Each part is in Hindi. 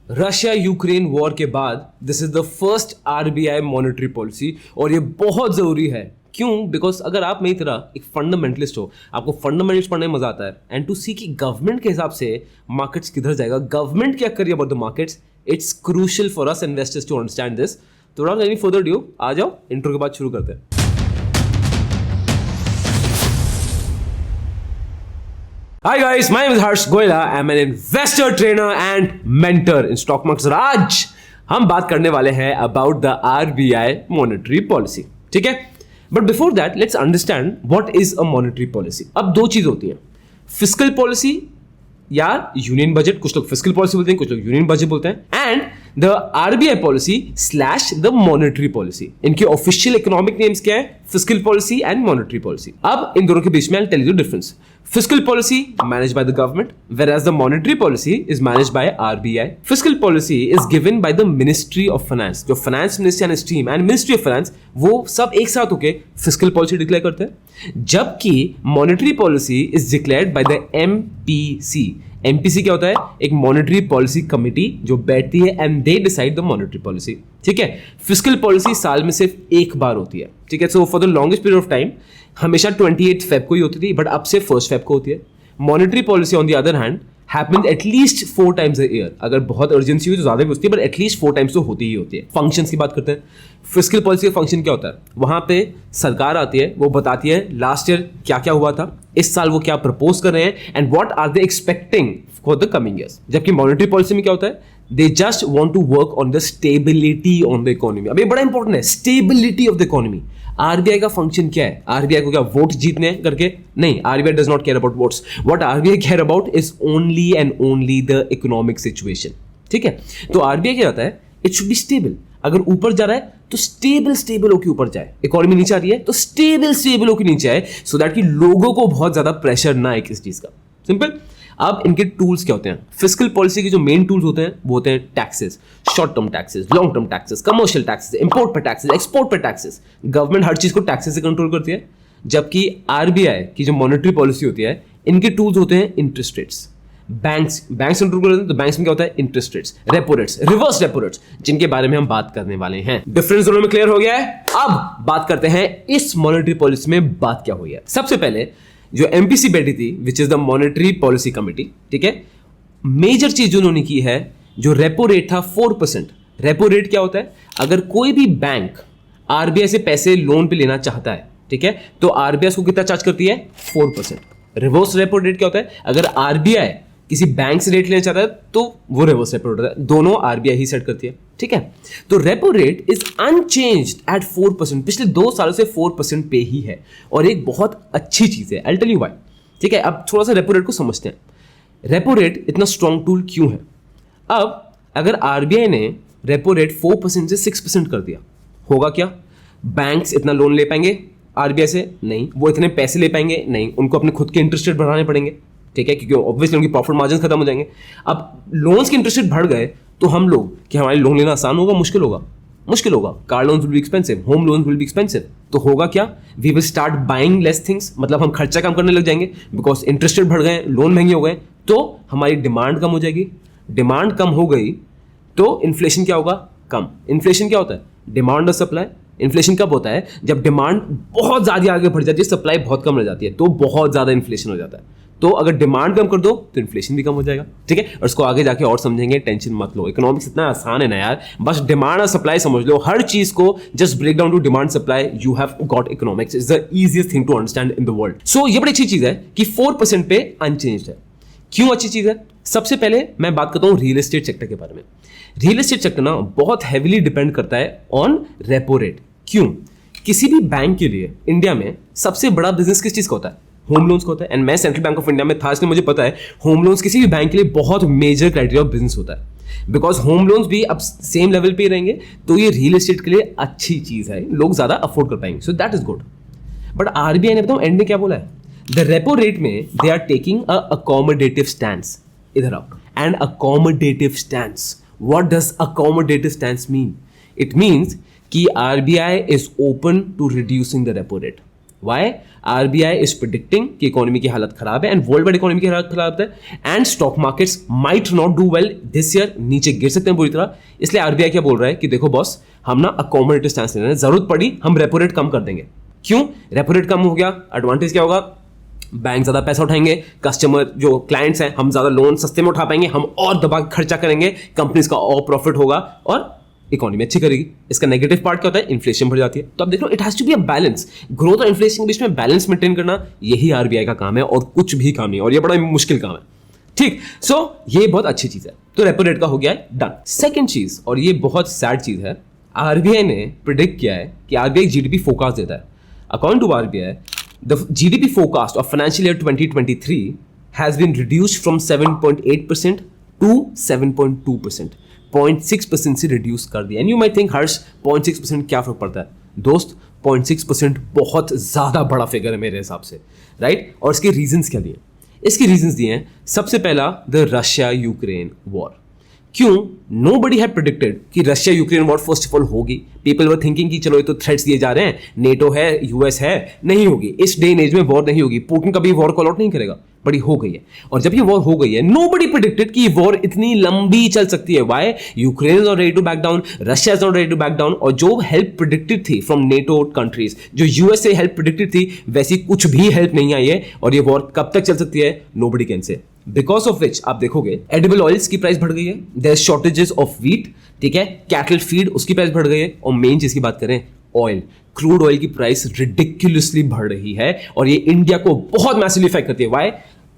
रशिया यूक्रेन वॉर के बाद this is the first RBI monetary policy और ये बहुत जरूरी है। क्यों? बिकॉज अगर आप मेरी तरह एक फंडामेंटलिस्ट हो, आपको फंडामेंटल्स पढ़ने में मजा आता है एंड टू सी कि गवर्नमेंट के हिसाब से मार्केट्स किधर जाएगा, गवर्नमेंट क्या करिए about the markets, it's crucial for us investors to understand this. तो विदाउट एनी फर्दर ड्यू आ जाओ, इंट्रो के बाद शुरू करते हैं। Hi guys, my name is Harsh Goyla. I'm an investor, trainer and mentor in stock markets. और आज हम बात करने वाले हैं about the RBI monetary policy. ठीक है? But before that, let's understand what is a monetary policy. अब दो चीज होती हैं, फिस्कल पॉलिसी या यूनियन बजट। कुछ लोग फिस्कल पॉलिसी बोलते हैं, कुछ लोग यूनियन बजट बोलते हैं, and the RBI policy slash the monetary policy. इनके ऑफिशियल इकोनॉमिक नेम्स क्या है? Fiscal policy and monetary policy. अब इन दोनों के बीच में I tell you the difference. Fiscal policy managed by the government, whereas the monetary policy is managed by RBI. Fiscal policy is given by the Ministry of Finance. जो Finance Ministry and Stream and Ministry of Finance वो सब एक साथ होके fiscal policy डिक्लेयर करते हैं, जबकि monetary policy is declared by the MPC. MPC क्या होता है? एक मॉनेटरी पॉलिसी कमिटी जो बैठती है and they decide the monetary policy. ठीक है? फिस्कल पॉलिसी साल में सिर्फ एक बार होती है। ठीक है? So for the longest period of time हमेशा 28 फेब को ही होती थी, बट अब से 1 फेब को होती है। Monetary policy on the other hand happened at least 4 times a year. अगर बहुत अर्जेंसी हुई तो ज्यादा भी होती है, बट एटलीस्ट 4 टाइम्स तो होती ही होती है। फंक्शंस की बात करते हैं। फिस्कल पॉलिसी का फंक्शन क्या होता है? वहां पे सरकार आती है, वो बताती है लास्ट ईयर क्या क्या हुआ था, इस साल वो क्या प्रपोज कर रहे हैं and what are they expecting for the coming years. जबकि मॉनेटरी पॉलिसी में क्या होता है? They just want to work on the stability on the economy. अब ये बड़ा इंपॉर्टेंट है, stability of the economy. RBI का फंक्शन क्या है? आरबीआई को क्या वोट जीतने हैं करके? नहीं, RBI does not care about votes. What RBI care about is only and only the economic situation. ठीक है? तो आरबीआई क्या होता है? It should be stable. अगर ऊपर जा रहा है तो स्टेबल होकर ऊपर जाए, इकोनॉमी नीचे आ रही है तो स्टेबल होकर नीचे आए, सो दैट कि लोगों को बहुत ज्यादा प्रेशर ना आए किसी चीज का। सिंपल। अब इनके टूल्स क्या होते हैं? फिस्कल पॉलिसी के जो मेन टूल्स होते हैं वो होते हैं taxes, short term taxes, long term taxes, commercial taxes, import पर टैक्सेस, एक्सपोर्ट पर टैक्सेस। गवर्नमेंट हर चीज को टैक्सेस से कंट्रोल करती है, जबकि आरबीआई की जो मॉनेटरी पॉलिसी होती है, इनके टूल्स होते हैं इंटरेस्ट रेट्स। बैंक्स कंट्रोल करते हैं, तो बैंक्स में क्या होता है? Interest rates, repo rates, reverse repo rates, जिनके बारे में हम बात करने वाले हैं। डिफरेंस दोनों में क्लियर हो गया है? अब बात करते हैं इस मॉनेटरी पॉलिसी में बात क्या हुई है। सबसे पहले जो एमपीसी बैठी थी, which is the monetary policy committee, ठीक है, मेजर चीज जो उन्होंने की है, जो रेपो रेट था 4%। रेपो रेट क्या होता है? अगर कोई भी बैंक आरबीआई से पैसे लोन पे लेना चाहता है, ठीक है, तो आरबीआई उसको कितना चार्ज करती है? 4%। रिवर्स रेपो रेट क्या होता है? अगर आरबीआई किसी बैंक से रेट लेना चाहता है तो वो रिवर्स रेपो रेट होता है। दोनों आरबीआई ही सेट करती है। ठीक है? तो repo rate is unchanged at 4%। पिछले 2 सालों से 4% पे ही है और एक बहुत अच्छी चीज है। I tell you why. ठीक है? अब थोड़ा सा रेपो रेट को समझते हैं। रेपो रेट इतना स्ट्रॉन्ग टूल क्यों है? अब अगर आरबीआई ने रेपो रेट 4% से 6% कर दिया, होगा क्या? बैंक्स इतना लोन ले पाएंगे आरबीआई से? नहीं। वो इतने पैसे ले पाएंगे? नहीं। उनको अपने खुद के इंटरेस्ट रेट बढ़ाने पड़ेंगे। ठीक है? क्योंकि ऑब्वियसली उनकी प्रॉफिट मार्जिन खत्म हो जाएंगे। अब लोन्स के इंटरेस्ट रेट बढ़ गए तो हम लोग, कि हमारे लोन लेना आसान होगा, मुश्किल होगा? मुश्किल होगा। Car loans will be expensive, home loans will be expensive. तो होगा क्या? We will start buying less things, मतलब हम खर्चा कम करने लग जाएंगे, बिकॉज इंटरेस्ट रेट बढ़ गए, लोन महंगे हो गए, तो हमारी डिमांड कम हो जाएगी। डिमांड कम हो गई तो इन्फ्लेशन क्या होगा? कम। इन्फ्लेशन क्या होता है? डिमांड और सप्लाई। इन्फ्लेशन कब होता है? जब डिमांड बहुत ज्यादा आगे बढ़ जाती है, सप्लाई बहुत कम रह जाती है, तो बहुत ज्यादा इन्फ्लेशन हो जाता है। तो अगर डिमांड कम कर दो तो इन्फ्लेशन भी कम हो जाएगा। ठीक है? और इसको आगे जाके और समझेंगे, टेंशन मत लो। इकोनॉमिक्स इतना आसान है ना यार, बस डिमांड और सप्लाई समझ लो। हर चीज को just break down to demand supply, you have got economics. Is the easiest thing to understand in the world. So ये बड़ी अच्छी चीज है कि 4% पे अनचेंज्ड है। क्यों अच्छी चीज है? सबसे पहले मैं बात करता हूं रियल एस्टेट सेक्टर के बारे में। रियल एस्टेट सेक्टर ना बहुत हैविली डिपेंड करता है ऑन रेपो रेट। क्यों? किसी भी बैंक के लिए इंडिया में सबसे बड़ा बिजनेस किस चीज का होता है? होम लोन्स का होता है। एंड मैं सेंट्रल बैंक ऑफ इंडिया में था, इसलिए मुझे पता है होम लोन्स किसी भी बैंक के लिए बहुत मेजर क्राइटेरिया ऑफ बिजनेस होता है। बिकॉज होम लोन्स भी अब सेम लेवल पे रहेंगे, तो ये रियल एस्टेट के लिए अच्छी चीज है, लोग ज्यादा अफोर्ड कर पाएंगे। So that is good. But RBI ने बताऊं एंड में क्या बोला है? द रेपो रेट में they are taking a accommodative stance. इधर आओ। And accommodative stance, what does accommodative stance mean? It means कि RBI is open to reducing the repo rate. Why RBI is predicting कि इकोनॉमी की हालत खराब है एंड वर्ल्ड वाइड इकोनॉमी की हालत खराब है and stock markets might not do well this year, नीचे गिर सकते हैं पूरी तरह। इसलिए आरबीआई क्या बोल रहा है कि देखो बॉस, हम ना अकोमोडेटिव स्टैंस ले रहे हैं, जरूरत पड़ी हम रेपो रेट कम कर देंगे। क्यों? रेपो रेट कम हो गया, एडवांटेज क्या होगा? बैंक ज्यादा पैसा उठाएंगे, कस्टमर जो क्लाइंट्स हैं हम ज्यादा लोन सस्ते में उठा पाएंगे, हम और दबा खर्चा करेंगे, कंपनीज का और प्रॉफिट होगा और इकोनॉमी अच्छी करेगी। इसका नेगेटिव पार्ट क्या होता है? इन्फ्लेशन बढ़ जाती है। तो अब देख लो, it has to be a balance, growth और इन्फ्लेशन के बीच में बैलेंस मेंटेन करना, यही आरबीआई का काम है और कुछ भी काम नहीं, और ये बड़ा मुश्किल काम है। ठीक, सो ये बहुत अच्छी चीज है। तो रेपो रेट का हो गया है डन। सेकंड चीज, और ये बहुत सैड चीज है, आरबीआई ने प्रिडिक्ट किया है कि आरबीआई जीडीपी फोरकास्ट देता है। According to RBI, the GDP forecast of financial year 2023 has been reduced from 7.8% to 7.2%, 0.6% से रिड्यूस कर दिया। And you might think Harsh 0.6% क्या फर्क पड़ता है? दोस्त, 0.6% बहुत ज्यादा बड़ा फिगर है मेरे हिसाब से, राइट? और इसके रीजंस क्या दिए? इसके रीजंस दिए हैं, सबसे पहला द रशिया यूक्रेन वॉर। क्यों? नोबडी हैड प्रेडिक्टेड कि Russia Ukraine war first of all होगी। पीपल वर थिंकिंग कि चलो ये तो थ्रेट्स दिए जा रहे हैं, नेटो है, यूएस है, नहीं होगी इस डे एंड एज में वॉर, नहीं होगी, पुतिन कभी वॉर कॉल आउट नहीं करेगा, बड़ी हो गई है। और जब ये वॉर हो गई है, नोबडी प्रेडिक्टेड कि वॉर इतनी लंबी चल सकती है। Why? Ukraine is not ready to back down, Russia is not ready to back down, और जो हेल्प प्रेडिक्टेड थी फ्रॉम नेटो कंट्रीज, जो यूएस से हेल्प प्रेडिक्टेड थी, वैसी कुछ भी हेल्प नहीं आई है। और ये वॉर कब तक चल सकती है? Nobody can say. Because of विच आप देखोगे एडिबल ऑयल्स की प्राइस बढ़ गई है, देयर शॉर्टेजेस ऑफ व्हीट, ठीक है, कैटल फीड उसकी प्राइस बढ़ गई है, और मेन चीज की बात करें ऑयल, क्रूड ऑयल की प्राइस रिडिक्युलसली बढ़ रही है और ये इंडिया को बहुत मैसिवली इफेक्ट करती है। व्हाई?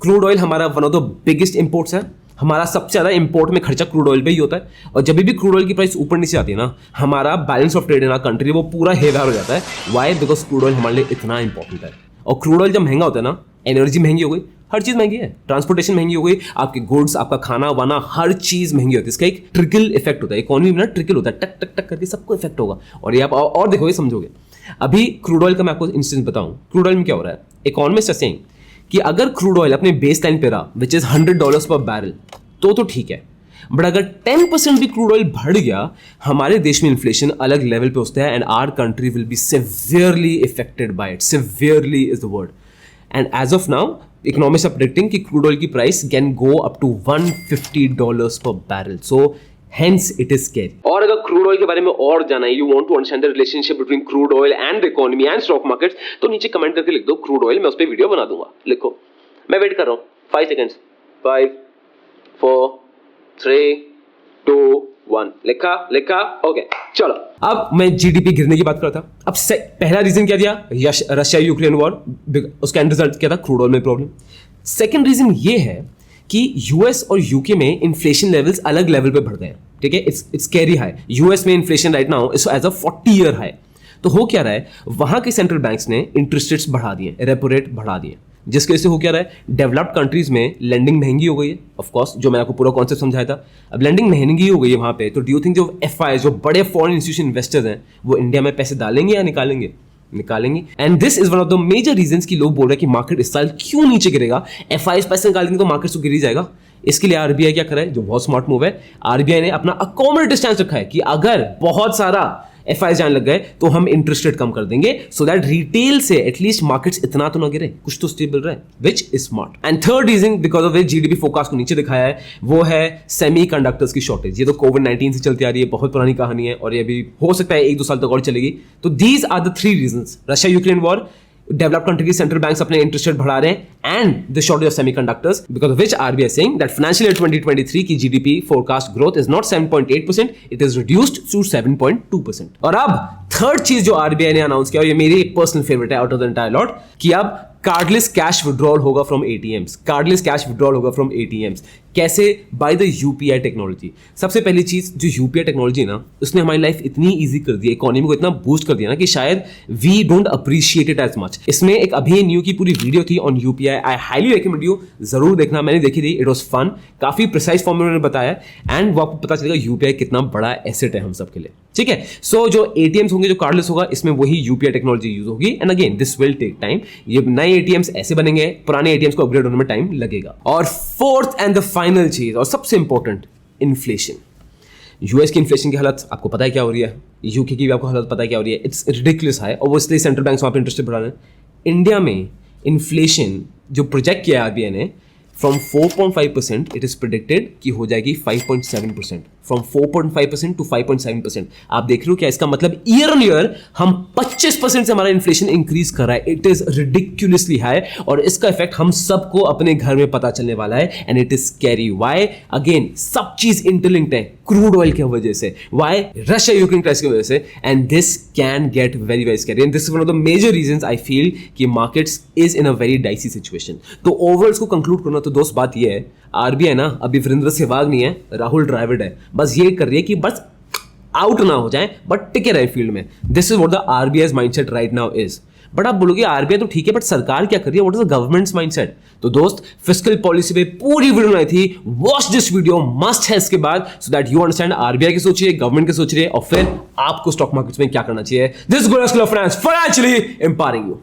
क्रूड ऑयल हमारा one of the biggest imports है, हमारा सबसे ज्यादा इंपोर्ट में खर्चा क्रूड ऑयल पे ही होता है, और जब भी क्रूड ऑयल की प्राइस ऊपर नीचे आती है ना, हमारा balance of trade in our country वो पूरा हेरफेर हो जाता है। व्हाई? बिकॉज क्रूड ऑयल हमारे लिए इतना इंपॉर्टेंट है, और क्रूड ऑयल जब महंगा होता है ना, एनर्जी महंगी हो गई, हर चीज महंगी है, ट्रांसपोर्टेशन महंगी हो गई, आपके गुड्स, आपका खाना वाना, हर चीज महंगी होती है। इसका एक ट्रिकल इफेक्ट होता है, इकोनॉमी में ना ट्रिकल होता है, टक टक टक करके सबको इफेक्ट होगा, और ये आप और देखोगे समझोगे। अभी क्रूड ऑयल का मैं आपको इंस्टेंस बताऊं, क्रूड ऑयल में क्या हो रहा है? इकोनॉमिस्ट आर सेइंग कि अगर क्रूड ऑयल अपने बेस लाइन पे रहा विच इज $100 पर बैरल तो ठीक है, बट अगर 10% भी क्रूड ऑयल बढ़ गया, हमारे देश में इन्फ्लेशन अलग लेवल पे होता है and our country will be severely affected by it. Severely is the word. And as of now economists are predicting कि क्रूड ऑयल की price can go up to $150 per barrel, so hence it is scary. और अगर क्रूड ऑयल के बारे में और जाना है, you want to understand the relationship between crude oil and the economy and stock markets, तो नीचे कमेंट करके लिख दो क्रूड ऑयल, मैं उस पर वीडियो बना दूंगा। लिखो, मैं वेट कर रहा हूँ 5 सेकेंड्स। 5 4 3 2 1। लिखा ओके चलो। अब मैं जीडीपी गिरने की बात करता। अब पहला रीजन क्या दिया? रशिया यूक्रेन वॉर, उसका एंड रिजल्ट क्या था? क्रूड ऑयल में प्रॉब्लम। सेकंड रीजन ये है कि यूएस और यूके में इन्फ्लेशन लेवल्स अलग लेवल पे बढ़ गए हैं, ठीक है, इट्स कैरी हाई। यूएस में inflation right now is as a 40-year high. तो हो क्या रहा है, वहां के सेंट्रल बैंक्स ने इंटरेस्ट रेट्स बढ़ा दिए, रेपो रेट बढ़ा दिए, जिसकी वजह से हो क्या रहा है, डेवलप्ड कंट्रीज में लेंडिंग महंगी हो गई है। ऑफ कोर्स, जो मैं आपको पूरा कॉन्सेप्ट समझाया था, अब लेंडिंग महंगी हो गई है वहां पे, तो डू यू थिंक जो एफआई, जो बड़े फॉरेन इंस्टीट्यूशन इन्वेस्टर्स हैं, वो इंडिया में पैसे डालेंगे या निकालेंगे? And this is one of the major reasons कि लोग बोल रहे हैं कि मार्केट इस साल क्यों नीचे गिरेगा, एफआई पैसे निकालेंगे तो मार्केट तो गिर ही जाएगा। इसके लिए आरबीआई क्या कर रहा है, जो बहुत स्मार्ट मूव है, आरबीआई ने अपना अकोमोडेटिव स्टैंस रखा है कि अगर बहुत सारा एफआई जाने लग गए तो हम इंटरेस्ट रेट कम कर देंगे, सो दैट रिटेल से एटलीस्ट मार्केट्स इतना तो ना गिरे, कुछ तो स्टेबल रहे, which is smart. And third reason because of which GDP forecast को नीचे दिखाया है, वो है सेमीकंडक्टर्स की शॉर्टेज। ये तो कोविड-19 से चलती आ रही है, बहुत पुरानी कहानी है, और ये भी हो सकता है 1-2 साल तक और चलेगी। तो these are the 3 reasons, Russia Ukraine war, developed country की सेंट्रल बैंक्स अपने इंटरेस्ट रेट बढ़ा रहे हैं, and the shortage of semiconductors, because of which RBI saying that financial year 2023 की GDP forecast growth is not 7.8%, it is reduced to 7.2%। और अब थर्ड चीज जो आरबीआई ने अनाउंस किया, और ये मेरी पर्सनल फेवरेट है out of the entire lot, कि अब कार्डलेस कैश विड्रॉल होगा from ATMs. Cardless cash withdrawal होगा फ्रॉम एटीएम्स। कैसे? By the UPI technology. सबसे पहली चीज, जो यूपीआई टेक्नोलॉजी है ना, उसने हमारी लाइफ इतनी इजी कर दी है, इकोनॉमी को इतना बूस्ट कर दिया ना, कि शायद we don't appreciate it as much. इसमें एक अभी न्यू की पूरी वीडियो थी on UPI, I highly recommend you, जरूर देखना, मैंने देखी थी, इट वाज फन, काफी प्रिसाइज फॉर्म में उन्होंने बताया, एंड वो आपको पता चलेगा यूपीआई कितना बड़ा एसेट है हम सबके लिए, ठीक है। सो जो एटीएम्स होंगे, जो कार्डलेस होगा, इसमें वही यूपीआई टेक्नोलॉजी यूज होगी, and again this will take time. ये नए एटीएम्स ऐसे बनेंगे, पुराने एटीएम्स को अपग्रेड होने में टाइम लगेगा। और फोर्थ एंड द फाइनल चीज, और सबसे इंपॉर्टेंट, इन्फ्लेशन। यूएस की इन्फ्लेशन की हालत आपको पता है क्या हो रही है, यूके की भी आपको हालत पता है क्या हो रही है, इट्स रिडिकुलस हाई, और वो इसलिए सेंट्रल बैंक वहां पर इंटरेस्ट बढ़ा रहे हैं। इंडिया में इन्फ्लेशन जो प्रोजेक्ट किया है आरबीआई ने, फ्रॉम 4.5% इट इज प्रिडिक्टेड कि हो जाएगी 5.7%, फ्रॉम 4.5% टू 5.7%। आप देख रहे हो क्या? इसका मतलब ईयर ऑन ईयर हम 25% से हमारा इन्फ्लेशन इंक्रीज कर रहा है। इट इज रिडिक्युलसली हाई और इसका इफेक्ट हम सबको अपने घर में पता चलने वाला है and it is scary. Why? Again सब चीज इंटरलिंक्ड है क्रूड ऑयल की वजह से, व्हाई? रशिया यूक्रेन क्राइसिस की वजह से, and this can get very very scary and this is one of the major reasons I feel कि markets is in a very dicey situation. तो ओवरऑल इसको कंक्लूड करना तो दोस्त बात ये है, आरबीआई ना अभी वीरेंद्र सहवाग नहीं है, राहुल द्रविड़ है। बस ये कर रही है कि बस आउट ना हो जाए बट टिके रहे फील्ड में। This is what the RBI's mindset right now is. But आप बोलोगे आरबीआई तो ठीक है बट सरकार क्या कर रही है? What is the governments mindset? तो दोस्त फिस्कल पॉलिसी पे पूरी वीडियो बनाई थी, वॉच दिस वीडियो, मस्ट है इसके बाद, so that you understand RBI की सोच रही है, गवर्नमेंट की सोच रही है और फिर आपको स्टॉक मार्केट्स में क्या करना चाहिए। This is Goyla school of finance, financially empowering you.